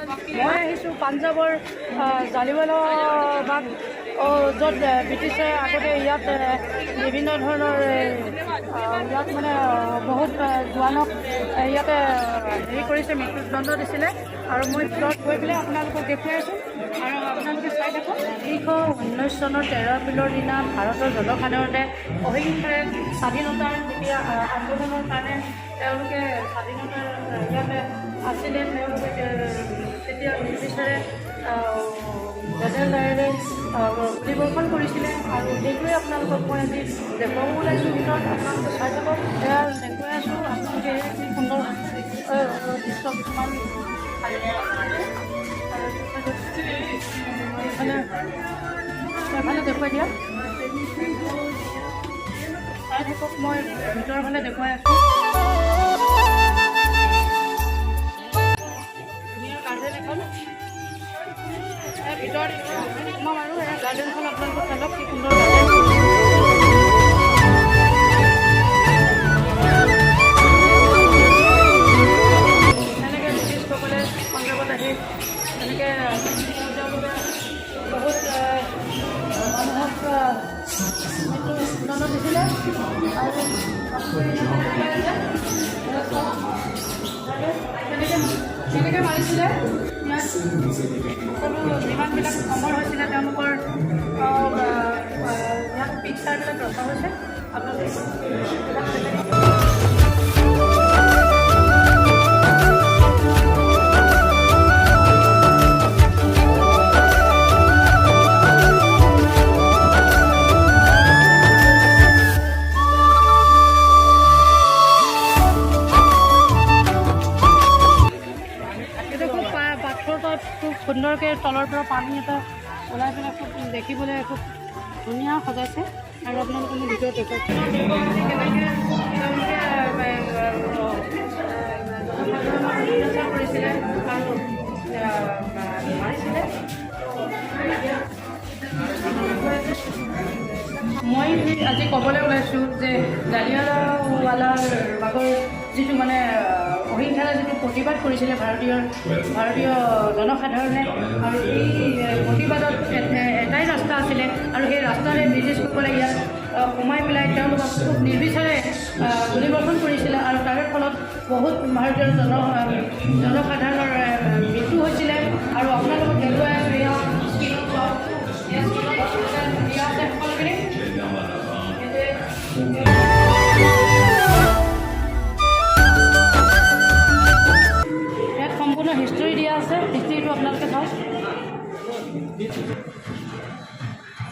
মই আহিছোঁ পাঞ্জাৱৰ জালিৱালা বাগ য'ত ব্ৰিটিছে আগতে ইয়াত বিভিন্ন ধৰণৰ ইয়াত মানে বহুত জোৱানক ইয়াতে হেৰি কৰিছে, মৃত্যুদণ্ড দিছিলে। আৰু মই ভিতৰত গৈ পেলাই আপোনালোকক দেখুৱাই আছোঁ আৰু আপোনালোকে চাই থাকক। 1919 চনৰ 13 এপ্ৰিলৰ দিনা ভাৰতৰ জনসাধাৰণে অহিংসাৰে স্বাধীনতাৰ যেতিয়া আন্দোলনৰ কাৰণে তেওঁলোকে স্বাধীনতাৰ ইয়াতে আছিলে, তেওঁলোকে তেতিয়া নিৰ্বিচাৰে জেনেৰেল ডায়েৰে গুলীবৰ্ষণ কৰিছিলে। আৰু সেইটোৱে আপোনালোকক মই আজি দেখুৱাব ওলাইছোঁ ভিতৰত, আপোনালোকে চাই থাকক। সেয়া দেখুৱাই আছোঁ আপোনালোকে কি সুন্দৰ দৃশ্য কিছুমান এইফালে দেখুৱাই দিয়া, চাই থাকক। মই ভিতৰৰ ফালে দেখুৱাই আছোঁ। ভিতৰত সোমাম আৰু এই গাৰ্ডেনখন আপোনালোকে চালক, কি সুন্দৰ গাৰ্ডেন। এনেকৈ ব্ৰিটিছসকলে পাঞ্জাৱত আহি এনেকৈ তেওঁলোকে বহুত মানুহক মৃত্যুদণ্ড দিছিলে। আৰু কেনেকৈ মাৰিছিলে, ইয়াত সকলো যিমানবিলাক অমৰ হৈছিলে তেওঁলোকৰ ইয়াত পিকচাৰবিলাক ৰখা হৈছে। আপোনালোকে খুব সুন্দৰকৈ তলৰ পৰা পানী এটা ওলাই পেলাই খুব দেখিবলৈ খুব ধুনীয়া সজাইছে। আৰু আপোনালোকে মোৰ ভিতৰত দেখুৱাইছে কৰিছিলে আৰু মাৰিছিলে। মই আজি ক'বলৈ ওলাইছোঁ যে জালিয়ানৱালা বাগৰ যিটো মানে অহিংসাৰে যিটো প্ৰতিবাদ কৰিছিলে ভাৰতীয় জনসাধাৰণে, আৰু এই প্ৰতিবাদত এটাই ৰাস্তা আছিলে, আৰু সেই ৰাস্তাৰে ব্ৰিটিছসকলে ইয়াত সোমাই পেলাই তেওঁলোকক খুব নিৰ্বিচাৰে গুলীবৰ্ষণ কৰিছিলে। আৰু তাৰে ফলত বহুত ভাৰতীয় জনসাধাৰণৰ মৃত্যু হৈছিলে। আৰু আপোনালোকক দেখুৱাই আছোঁ, এয়া স্ক্ৰীণত চাওক, দিয়া আছে সকলোখিনি। ইয়াত সম্পূৰ্ণ হিষ্টৰী দিয়া আছে, হিষ্টৰীটো আপোনালোকে চাওক।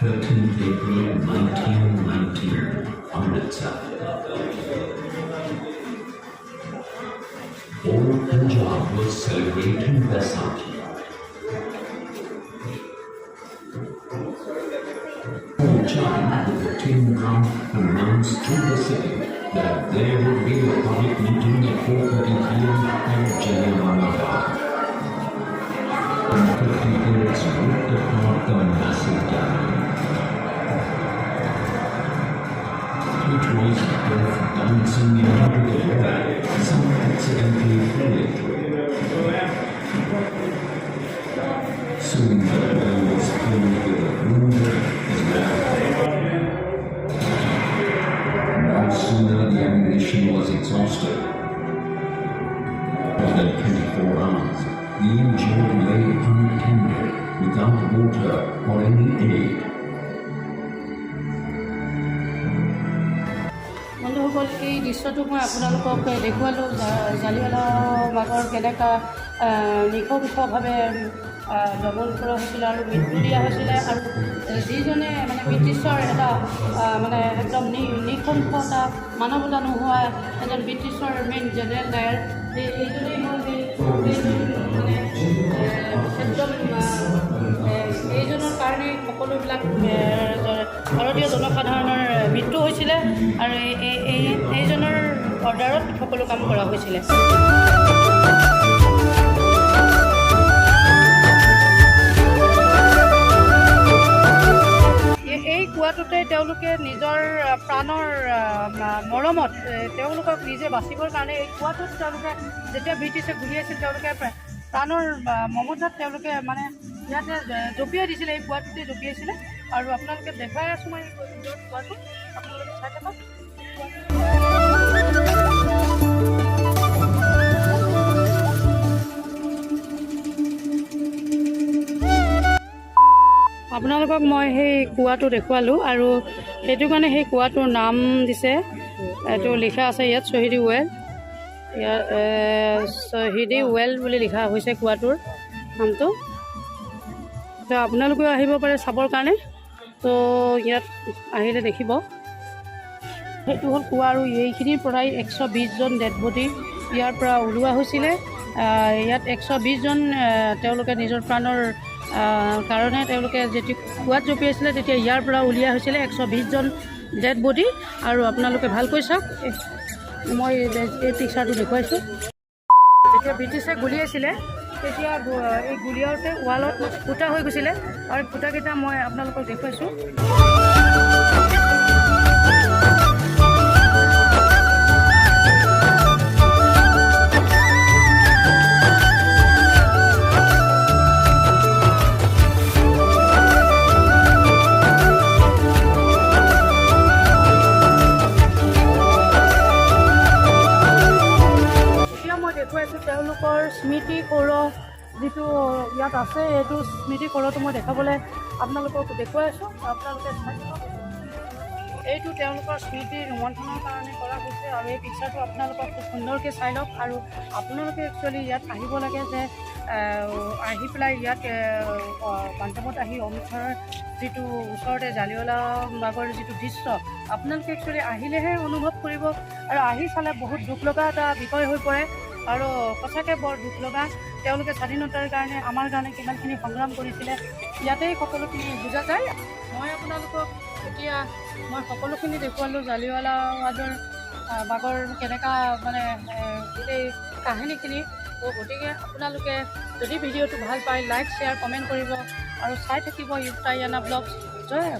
13 April 1919, Amritsar. All Punjab was celebrating Baisakhi. Punjab, with a tin drum, announced to the city that there would be a public meeting at 4:30 p.m. at Jallianwala Bagh. 50 bullets ripped apart the massive gathering. It was death dancing into the air. Some accidentally fell into it. Soon the air was filled with a rumor no sooner the ammunition was exhausted. More than 24 hours, the injured lay unattended, without water or any aid. বন্ধুসকল, এই দৃশ্যটো মই আপোনালোকক দেখুৱালোঁ। জালিৱালা বাগৰ কেনেকুৱা নিশবিষভাৱে দমন কৰা হৈছিলে আৰু মৃত্যু দিয়া হৈছিলে। আৰু যিজনে মানে ব্ৰিটিছৰ এটা মানে একদম নিশংসতা মানৱতা নোহোৱা এজন ব্ৰিটিছৰ মেইন জেনেৰেল ডায়াৰ, এইজনেই হ'ল মানে একদম এইজনৰ কাৰণেই সকলোবিলাক ভাৰতীয় জনসাধাৰণৰ মৃত্যু হৈছিলে। আৰু এইজনৰ অৰ্ডাৰত সকলো কাম কৰা হৈছিলে। এই কুৱাটোতে তেওঁলোকে নিজৰ প্ৰাণৰ মৰমত তেওঁলোকক নিজে বাচিবৰ কাৰণে এই কুৱাটোত তেওঁলোকে যেতিয়া ব্ৰিটিছে গুলিয়াইছিল তেওঁলোকে প্ৰাণৰ মমতাত তেওঁলোকে মানে ইয়াতে জঁপিয়াই দিছিলে, এই কুঁৱাটোতে জঁপিয়াইছিলে। আৰু আপোনালোকে দেখাই আছোঁ মই কুঁৱাটো, আপোনালোকে চাই থাকক। আপোনালোকক মই সেই কুঁৱাটো দেখুৱালোঁ আৰু সেইটো কাৰণে সেই কুঁৱাটোৰ নাম দিছে, এইটো লিখা আছে ইয়াত শ্বহীদি ৱেল, ইয়াত শ্বহীদি ৱেল বুলি লিখা হৈছে কুঁৱাটোৰ নামটো। তো আপোনালোকেও আহিব পাৰে চাবৰ কাৰণে। তো ইয়াত আহিলে দেখিব। সেইটো হ'ল কুঁৱা আৰু এইখিনিৰ পৰাই 120 জন ডেড বডি ইয়াৰ পৰা ওলোৱা হৈছিলে। ইয়াত 120 জন তেওঁলোকে নিজৰ প্ৰাণৰ কাৰণে তেওঁলোকে যেতিয়া কুঁৱাত জঁপিয়াইছিলে তেতিয়া ইয়াৰ পৰা উলিওৱা হৈছিলে 120 জন ডেড বডি। আৰু আপোনালোকে ভালকৈ চাওক, মই এই পিকচাৰটো দেখুৱাইছোঁ। যেতিয়া ব্ৰিটিছে গুলিয়াইছিলে তেতিয়া এই গুলিয়াওঁতে ৱালত ফুটা হৈ গৈছিলে আৰু ফুটাকেইটা মই আপোনালোকক দেখুৱাইছোঁ। তেওঁলোকৰ স্মৃতি সৌৰ যিটো ইয়াত আছে, এইটো স্মৃতি সৌৰটো মই দেখাবলৈ আপোনালোকক দেখুৱাই আছোঁ। আপোনালোকে চাই থাকক, এইটো তেওঁলোকৰ স্মৃতি ৰোমন্থনৰ কাৰণে কৰা হৈছে। আৰু এই পিকচাৰটো আপোনালোকক খুব সুন্দৰকৈ চাই লওক। আৰু আপোনালোকে একচুৱেলি ইয়াত আহিব লাগে, যে আহি পেলাই ইয়াত পাঞ্জাৱত আহি অমৃতসৰৰ যিটো ওচৰতে জালিৱালা বাগৰ যিটো দৃশ্য আপোনালোকে একচুৱেলি আহিলেহে অনুভৱ কৰিব। আৰু আহি চালে বহুত দুখ লগা এটা বিষয় হৈ পৰে। আৰু সঁচাকৈ বৰ দুখ লগা, তেওঁলোকে স্বাধীনতাৰ কাৰণে আমাৰ কাৰণে কিমানখিনি সংগ্ৰাম কৰিছিলে, ইয়াতেই সকলোখিনি বুজা যায়। মই আপোনালোকক এতিয়া সকলোখিনি দেখুৱালোঁ জালিৱালা বাগৰ কেনেকুৱা মানে গোটেই কাহিনীখিনি। তো গতিকে আপোনালোকে যদি ভিডিঅ'টো ভাল পায় লাইক শ্বেয়াৰ কমেণ্ট কৰিব আৰু চাই থাকিব ইউক্তা ইয়ানা ব্লগ। জয়